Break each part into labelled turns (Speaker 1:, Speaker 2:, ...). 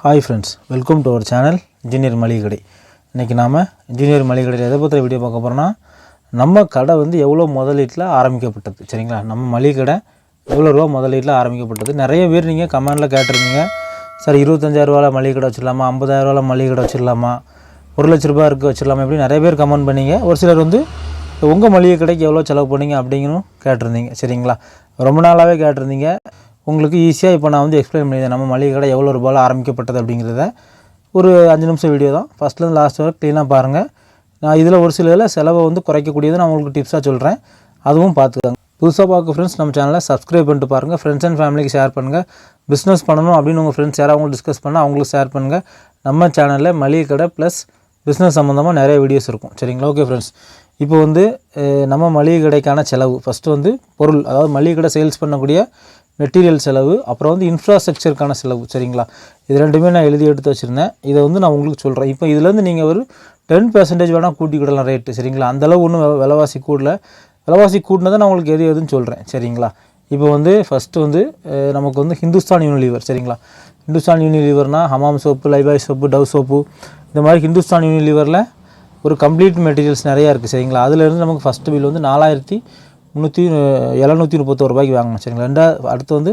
Speaker 1: Hi friends, welcome to our channel engineer மளிகை கடை. இன்றைக்கி நாம் இன்ஜினியர் மளிகை கடையில் எதை பற்றி வீடியோ பார்க்க போகிறோன்னா, நம்ம கடை வந்து எவ்வளோ முதலீட்டில் ஆரம்பிக்கப்பட்டது. சரிங்களா, நம்ம மளிகை கடை எவ்வளோ ரூபா முதலீட்டில் ஆரம்பிக்கப்பட்டது. நிறைய பேர் நீங்கள் கமெண்டில் கேட்டிருந்தீங்க, சார் 25,000 மளிகை கடை வச்சிடலாமா, 50,000 மளிகை கடை வச்சிடலாமா, 1 லட்ச ரூபா இருக்குது வச்சிடலாமா, இப்படி நிறைய பேர் கமெண்ட் பண்ணிங்க. ஒரு சிலர் வந்து உங்கள் மளிகை கடைக்கு எவ்வளோ செலவு பண்ணிங்க அப்படிங்கணும் கேட்டிருந்தீங்க. சரிங்களா, ரொம்ப நாளாகவே கேட்டிருந்தீங்க. உங்களுக்கு ஈஸியாக இப்போ நான் வந்து எக்ஸ்பிளைன் பண்ணியிருந்தேன், நம்ம மளிகை கடை எவ்வளோ ரூபாயில் ஆரம்பிக்கப்பட்டது அப்படிங்கிறத. ஒரு 5 நிமிஷம் வீடியோ தான், ஃபஸ்ட்லேருந்து லாஸ்ட் வரை க்ளீனாக பாருங்கள். நான் இதில் ஒரு சில செலவை வந்து குறைக்கக்கூடியது நான் உங்களுக்கு டிப்ஸாக சொல்கிறேன், அதுவும் பார்த்துக்கோங்க. புதுசாக பார்க்க ஃப்ரெண்ட்ஸ் நம்ம சேனலை சப்ஸ்கிரைப் பண்ணிட்டு பாருங்கள். ஃப்ரெண்ட்ஸ் அண்ட் ஃபேமிலிக்கு ஷேர் பண்ணுங்கள். பிஸ்னஸ் பண்ணணும் அப்படின்னு உங்கள் ஃப்ரெண்ட்ஸ் யாராவது அவங்களுக்கு டிஸ்கஸ் பண்ணால் அவங்களுக்கு ஷேர் பண்ணுங்கள். நம்ம சேனலில் மளிகை கடை ப்ளஸ் பிஸ்னஸ் சம்மந்தமாக நிறைய வீடியோஸ் இருக்கும். சரிங்களா, ஓகே ஃப்ரெண்ட்ஸ். இப்போ வந்து நம்ம மளிகை கடைக்கான செலவு ஃபஸ்ட்டு வந்து பொருள், அதாவது மளிகை கடை சேல்ஸ் பண்ணக்கூடிய மெட்டீரியல் செலவு, அப்புறம் வந்து இன்ஃப்ராஸ்ட்ரக்சருக்கான செலவு. சரிங்களா, இது ரெண்டுமே நான் எழுதி எடுத்து வச்சுருந்தேன். இதை வந்து நான் உங்களுக்கு சொல்கிறேன். இப்போ இதுலேருந்து நீங்கள் ஒரு 10% வேணால் கூட்டிக்கிடலாம் ரேட்டு. சரிங்களா, அந்தளவு ஒன்றும் விலைவாசி கூடல. விலைவாசி கூட்டினதை நான் உங்களுக்கு எதுன்னு சொல்கிறேன். சரிங்களா, இப்போ வந்து ஃபஸ்ட்டு வந்து நமக்கு வந்து ஹிந்துஸ்தான் யூனிலீவர். சரிங்களா, ஹிந்துஸ்தான் யூனிலீவர்னால் Hamam soap, Lifebuoy soap, Dove soap, இந்த மாதிரி ஹிந்துஸ்தான் யூனிலீவரில் ஒரு கம்ப்ளீட் மெட்டீரியல்ஸ் நிறையா இருக்குது. சரிங்களா, அதிலேருந்து நமக்கு ஃபஸ்ட்டு பில் வந்து 4,731 ரூபாய்க்கு வாங்கணும். சரிங்களா, அடுத்து வந்து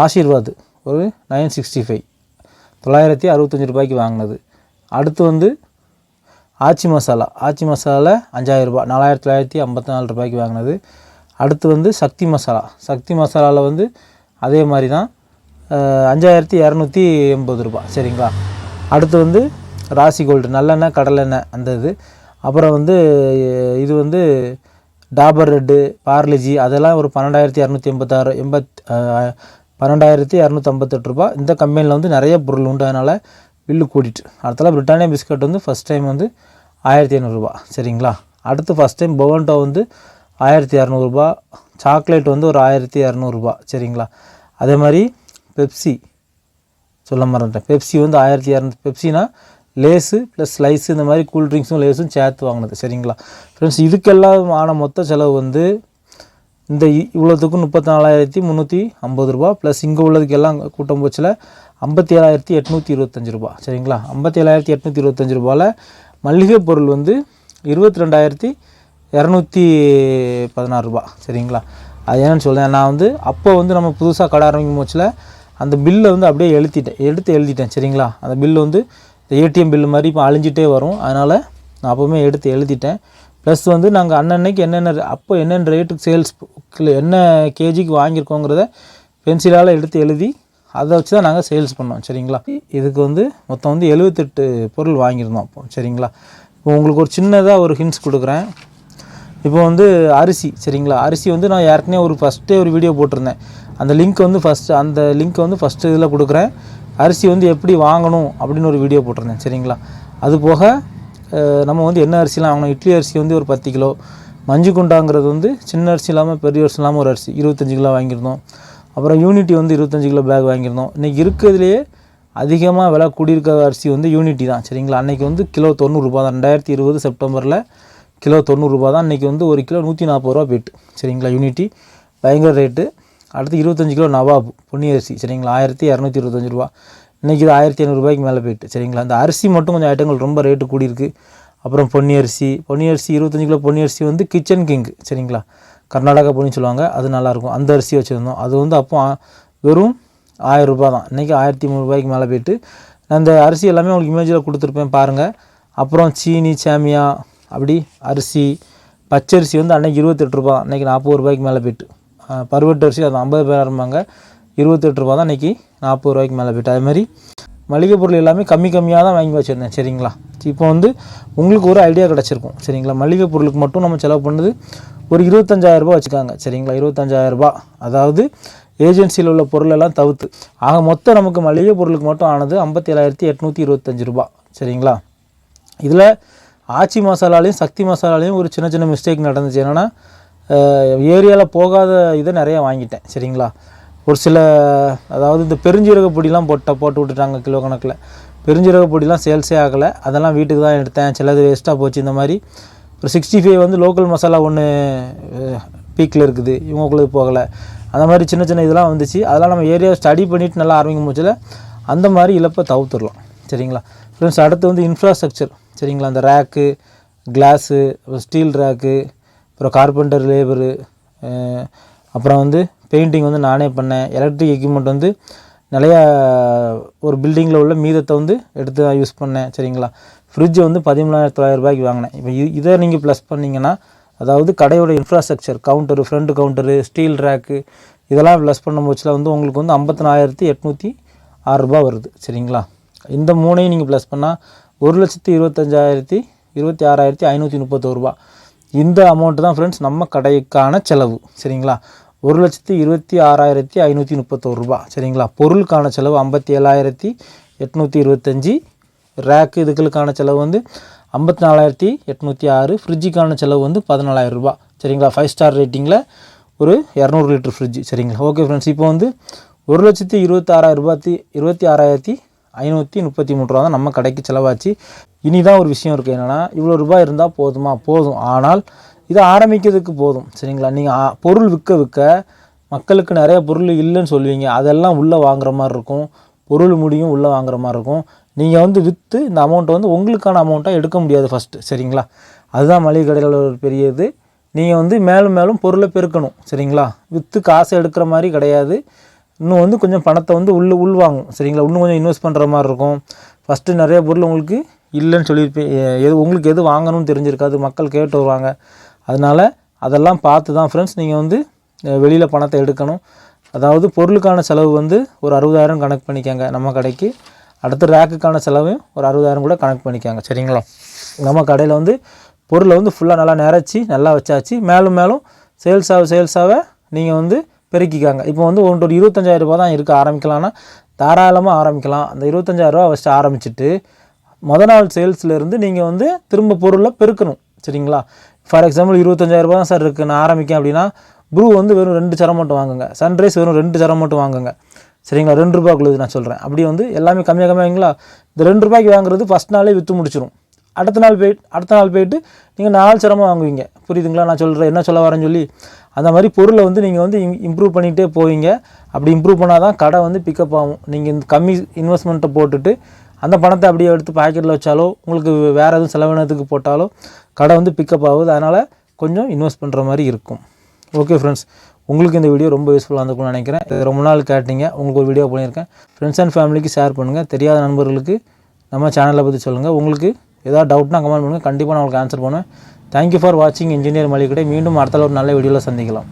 Speaker 1: ஆசீர்வாத் ஒரு 965, 965 ரூபாய்க்கு வாங்கினது. அடுத்து வந்து ஆச்சி மசாலா 5,000 ரூபா, 4,954 ரூபாய்க்கு வாங்கினது. அடுத்து வந்து சக்தி மசாலாவில் வந்து அதே மாதிரி தான் 5,280 ரூபா. சரிங்களா, அடுத்து வந்து ராசி கோல்டு நல்லெண்ணெய், கடலெண்ணெய் அந்த இது. அப்புறம் வந்து இது வந்து டாபர் ரெட்டு, பார்லிஜி, அதெல்லாம் ஒரு 12,258 ரூபா. இந்த கம்பெனியில் வந்து நிறைய பொருள் உண்டு, அதனால் பில்லு கூட்டிட்டு. அடுத்தால பிரிட்டானியா பிஸ்கட் வந்து ஃபஸ்ட் டைம் வந்து 1,500 ரூபா. சரிங்களா, அடுத்து ஃபஸ்ட் டைம் பொவன்டோ வந்து 1,200 ரூபா. சாக்லேட் வந்து ஒரு 1,200 ரூபா. சரிங்களா, அதே மாதிரி பெப்சி சொல்ல மறந்துட்டேன், பெப்சி வந்து 1,200. பெப்சினா லேஸு ப்ளஸ் ஸ்லைஸு, இந்த மாதிரி கூல்ட்ரிங்க்ஸும் லேஸும் சேர்த்து வாங்கினது. சரிங்களா ஃப்ரெண்ட்ஸ், இதுக்கெல்லாம் ஆன மொத்த செலவு வந்து இந்த இவ்வளோத்துக்கு 34,350 ரூபா ப்ளஸ் இங்கே உள்ளதுக்கு எல்லாம் கூட்டம் போச்சில் 57,825 ரூபா. சரிங்களா, 57,825 ரூபாவில் மளிகை பொருள் வந்து 22,216 ரூபா. சரிங்களா, அது என்னென்னு சொல்கிறேன். நான் வந்து அப்போ வந்து நம்ம புதுசாக கடை ஆரம்பிக்கும் போச்சில் அந்த பில்லை வந்து அப்படியே எழுதிட்டேன். சரிங்களா, அந்த பில்லு வந்து ஏடிஎம் பில்லு மாதிரி இப்போ அழிஞ்சிட்டே வரும், அதனால் நான் அப்போவுமே எடுத்து எழுதிட்டேன். ப்ளஸ் வந்து நாங்கள் அன்னன்னைக்கு என்னென்ன ரேட்டுக்கு சேல்ஸ், என்ன கேஜிக்கு வாங்கியிருக்கோங்கிறத பென்சிலால் எடுத்து எழுதி அதை வச்சு தான் நாங்கள் சேல்ஸ் பண்ணோம். சரிங்களா, இதுக்கு வந்து மொத்தம் வந்து 78 பொருள் வாங்கியிருந்தோம் அப்போ. சரிங்களா, இப்போ உங்களுக்கு ஒரு சின்னதாக ஒரு ஹிண்ட்ஸ் கொடுக்குறேன். இப்போ வந்து அரிசி. சரிங்களா, அரிசி வந்து நான் ஏற்கனவே ஃபஸ்ட்டே ஒரு வீடியோ போட்டிருந்தேன். அந்த லிங்க் வந்து ஃபஸ்ட்டு இதில் கொடுக்குறேன். அரிசி வந்து எப்படி வாங்கணும் அப்படின்னு ஒரு வீடியோ போட்டிருந்தேன். சரிங்களா, அது போக நம்ம வந்து என்ன அரிசிலாம் வாங்கணும். இட்லி அரிசி வந்து ஒரு 10 கிலோ, மஞ்சு குண்டாங்கிறது வந்து சின்ன அரிசி இல்லாமல் பெரிய அரிசி இல்லாமல் ஒரு அரிசி 25 கிலோ வாங்கியிருந்தோம். அப்புறம் யூனிட்டி வந்து 25 கிலோ பேக் வாங்கியிருந்தோம். இன்றைக்கி இருக்கிறதுலையே அதிகமாக விலை கூடியிருக்க அரிசி வந்து யூனிட்டி தான். சரிங்களா, அன்றைக்கி வந்து கிலோ 90 ரூபா தான். 2020 செப்டம்பரில் கிலோ 90 ரூபா தான். இன்றைக்கி வந்து ஒரு கிலோ 140 ரூபா போய்ட்டு. சரிங்களா, யூனிட்டி பயங்கர ரேட்டு. அடுத்து 25 கிலோ நவாப் பொன்னி அரிசி. சரிங்களா, 1,225 ரூபா. இன்றைக்கி இது 1,500 ரூபாய்க்கு மேலே போய்ட்டு. சரிங்களா, அந்த அரிசி மட்டும் கொஞ்சம் ஐட்டங்கள் ரொம்ப ரேட்டு கூடியிருக்கு. அப்புறம் பொன்னி அரிசி 25 கிலோ பொன்னி அரிசி வந்து கிச்சன் கிங். சரிங்களா, கர்நாடகா பொன்னி சொல்லுவாங்க, அது நல்லாயிருக்கும். அந்த அரிசி வச்சுருந்தோம். அது வந்து அப்போ வெறும் 1,000 ரூபா தான். இன்றைக்கி 1,300 ரூபாய்க்கு மேலே போய்ட்டு. அந்த அரிசி எல்லாமே உங்களுக்கு இமேஜில் கொடுத்துருப்பேன் பாருங்கள். அப்புறம் சீனி, சேமியா, அப்படி அரிசி, பச்சரிசி வந்து அன்றைக்கி 28 ரூபா, இன்றைக்கி 40 ரூபாய்க்கு மேலே போய்ட்டு. பருவட்டு அரிசி அது 50 பேர் ஆரம்பாங்க, 28 ரூபா தான், இன்றைக்கி 40 ரூபாய்க்கு மேலே போய்ட்டு. அதுமாதிரி மளிகை பொருள் எல்லாமே கம்மியாக தான் வாங்கி வச்சுருந்தேன். சரிங்களா, இப்போ வந்து உங்களுக்கு ஒரு ஐடியா கிடச்சிருக்கும். சரிங்களா, மளிகை பொருளுக்கு மட்டும் நம்ம செலவு பண்ணது ஒரு 25,000 ரூபா வச்சுக்காங்க. சரிங்களா, 25,000 ரூபா, அதாவது ஏஜென்சியில் உள்ள பொருளெல்லாம் தவிர்த்து. ஆக மொத்தம் நமக்கு மளிகை பொருளுக்கு மட்டும் ஆனது 57,825 ரூபா. சரிங்களா, இதில் ஆச்சி மசாலாலையும் சக்தி மசாலாலையும் ஒரு சின்ன மிஸ்டேக் நடந்துச்சு. என்னென்னா ஏரியாவில் போகாத இதை நிறையா வாங்கிட்டேன். சரிங்களா, ஒரு சில, அதாவது இந்த பெருஞ்சீரக பொடிலாம் போட்டு விட்டுட்டாங்க கிலோ கணக்கில். பெருஞ்சீரக பொடிலாம் சேல்ஸே ஆகலை, அதெல்லாம் வீட்டுக்கு தான் எடுத்தேன். சிலது வேஸ்ட்டாக போச்சு. இந்த மாதிரி ஒரு 65 வந்து லோக்கல் மசாலா ஒன்று பீக்கில் இருக்குது, இவங்களுக்கு போகலை. அந்த மாதிரி சின்ன இதெல்லாம் வந்துச்சு. அதெல்லாம் நம்ம ஏரியா ஸ்டடி பண்ணிவிட்டு நல்லா ஆரம்பிக்கும் போச்சில் அந்த மாதிரி இழப்பை தவிர்த்துடலாம். சரிங்களா ஃப்ரெண்ட்ஸ்? அடுத்து வந்து இன்ஃப்ராஸ்ட்ரக்சர். சரிங்களா? அந்த ரேக்கு, கிளாஸு, ஸ்டீல் ரேக்கு, அப்புறம் கார்பெண்டர் லேபரு, அப்புறம் வந்து பெயிண்டிங் வந்து நானே பண்ணேன். எலக்ட்ரிக் எக்யூப்மெண்ட் வந்து நிறையா ஒரு பில்டிங்கில் உள்ள மீதத்தை வந்து எடுத்து தான் யூஸ் பண்ணேன். சரிங்களா? ஃப்ரிட்ஜ் வந்து 13,900 ரூபாய்க்கு வாங்கினேன். இப்போ இதை நீங்கள் ப்ளஸ் பண்ணிங்கன்னா, அதாவது கடையோட infrastructure, counter, front counter, steel rack, இதெல்லாம் ப்ளஸ் பண்ணும் போச்சுல வந்து உங்களுக்கு வந்து 54,806 ரூபா வருது. சரிங்களா? இந்த மூணையும் நீங்கள் ப்ளஸ் பண்ணால் 1,26,531 ரூபா. இந்த அமௌண்ட்டு தான் ஃப்ரெண்ட்ஸ் நம்ம கடைக்கான செலவு. சரிங்களா? 1,26,531 ரூபா. சரிங்களா? பொருளுக்கான செலவு 57,825. ரேக்கு இதுகளுக்கான செலவு வந்து 54,806. ஃப்ரிட்ஜுக்கான செலவு வந்து 14,000 ரூபா. சரிங்களா? 5 ஸ்டார் ரேட்டிங்கில் ஒரு 200 லிட்டர் ஃப்ரிட்ஜ். சரிங்களா? ஓகே ஃப்ரெண்ட்ஸ், இப்போ வந்து 1,26,533 ரூபா தான் நம்ம கடைக்கு செலவாச்சு. இனி தான் ஒரு விஷயம் இருக்குது. என்னென்னா, இவ்வளோ ரூபாய் இருந்தால் போதுமா? போதும். ஆனால் இதை ஆரம்பிக்கிறதுக்கு போதும். சரிங்களா? நீங்கள் பொருள் விற்க மக்களுக்கு நிறைய பொருள் இல்லைன்னு சொல்லுவீங்க. அதெல்லாம் உள்ளே வாங்குற மாதிரி இருக்கும். பொருள் முடியும் உள்ளே வாங்குற மாதிரி இருக்கும். நீங்கள் வந்து விற்று இந்த அமௌண்ட்டை வந்து உங்களுக்கான அமௌண்ட்டாக எடுக்க முடியாது ஃபஸ்ட்டு. சரிங்களா? அதுதான் மளிகை கடையில் ஒரு பெரிய இது. நீங்கள் வந்து மேலும் மேலும் பொருளை பெருக்கணும். சரிங்களா? விற்று காசை எடுக்கிற மாதிரி கிடையாது. இன்னும் வந்து கொஞ்சம் பணத்தை வந்து உள்வாங்கும். சரிங்களா? இன்னும் கொஞ்சம் இன்வெஸ்ட் பண்ணுற மாதிரி இருக்கும். ஃபஸ்ட்டு நிறைய பொருள் உங்களுக்கு இல்லைன்னு சொல்லியிருப்பேன். உங்களுக்கு எது வாங்கணும்னு தெரிஞ்சிருக்காது. மக்கள் கேட்டு வருவாங்க. அதனால் அதெல்லாம் பார்த்து தான் ஃப்ரெண்ட்ஸ் நீங்கள் வந்து வெளியில் பணத்தை எடுக்கணும். அதாவது பொருளுக்கான செலவு வந்து ஒரு 60,000 கணக்கு பண்ணிக்காங்க நம்ம கடைக்கு. அடுத்து ரேக்குக்கான செலவையும் ஒரு 60,000 கூட கணக்கு பண்ணிக்காங்க. சரிங்களா? நம்ம கடையில் வந்து பொருளை வந்து ஃபுல்லாக நல்லா நிறச்சி நல்லா வச்சாச்சு. மேலும் மேலும் சேல்ஸாக நீங்கள் வந்து பெருக்கிக்காங்க. இப்போ வந்து ஒரு 25,000 ரூபா தான் இருக்குது. ஆரம்பிக்கலாம்னா தாராளமாக ஆரம்பிக்கலாம். அந்த 25,000 ரூபா ஃபஸ்ட்டு ஆரம்பிச்சுட்டு நாள் சேல்ஸ்லேருந்து நீங்கள் வந்து திரும்ப பொருளை பெருக்கணும். சரிங்களா? ஃபார் எக்ஸாம்பிள் 25,000 ரூபா தான் சார் இருக்குது, நான் ஆரம்பிக்கேன் அப்படின்னா, ப்ரூ வந்து வெறும் 2 சரம் மட்டும் வாங்குங்க. சன்ரைஸ் வெறும் 2 சரம் மட்டும் வாங்குங்க. சரிங்களா? 2 ரூபாய்க்குள்ளது நான் சொல்கிறேன். அப்படி வந்து எல்லாமே கம்மியாக வாங்கிங்களா? இந்த 2 ரூபாய்க்கு வாங்குறது ஃபஸ்ட் நாளே விற்று முடிச்சிடும். அடுத்த நாள் போயிட்டு நீங்கள் 4 சரமாக வாங்குவீங்க. புரியுதுங்களா நான் சொல்கிறேன் என்ன சொல்ல வரேன்னு சொல்லி? அந்த மாதிரி பொருளை வந்து நீங்கள் வந்து இம்ப்ரூவ் பண்ணிகிட்டே போவீங்க. அப்படி இம்ப்ரூவ் பண்ணால் தான் கடை வந்து பிக்கப் ஆகும். நீங்கள் இந்த கம்மி இன்வெஸ்ட்மெண்ட்டை போட்டுட்டு அந்த பணத்தை அப்படியே எடுத்து பாக்கெட்டில் வச்சாலோ, உங்களுக்கு வேறு எதுவும் செலவினத்துக்கு போட்டாலோ கடை வந்து பிக்கப் ஆகுது. அதனால் கொஞ்சம் இன்வெஸ்ட் பண்ணுற மாதிரி இருக்கும். ஓகே ஃப்ரெண்ட்ஸ், உங்களுக்கு இந்த வீடியோ ரொம்ப யூஸ்ஃபுல்லாக இருந்திருக்கும்னு நினைக்கிறேன். ரொம்ப நாள் கேட்டீங்க, உங்களுக்கு ஒரு வீடியோ பண்ணியிருக்கேன். ஃப்ரெண்ட்ஸ் அண்ட் ஃபேமிலிக்கு ஷேர் பண்ணுங்கள். தெரியாத நண்பர்களுக்கு நம்ம சேனலை பற்றி சொல்லுங்கள். உங்களுக்கு ஏதாவது டவுட்னா கமெண்ட் பண்ணுங்கள். கண்டிப்பாக நான் உங்களுக்கு ஆன்சர் பண்ணுவேன். தேங்க்யூ ஃபார் வாட்சிங் இன்ஜினியர் மளிகை கடை. மீண்டும் அடுத்த ஒரு நல்ல வீடியோவில் சந்திக்கலாம்.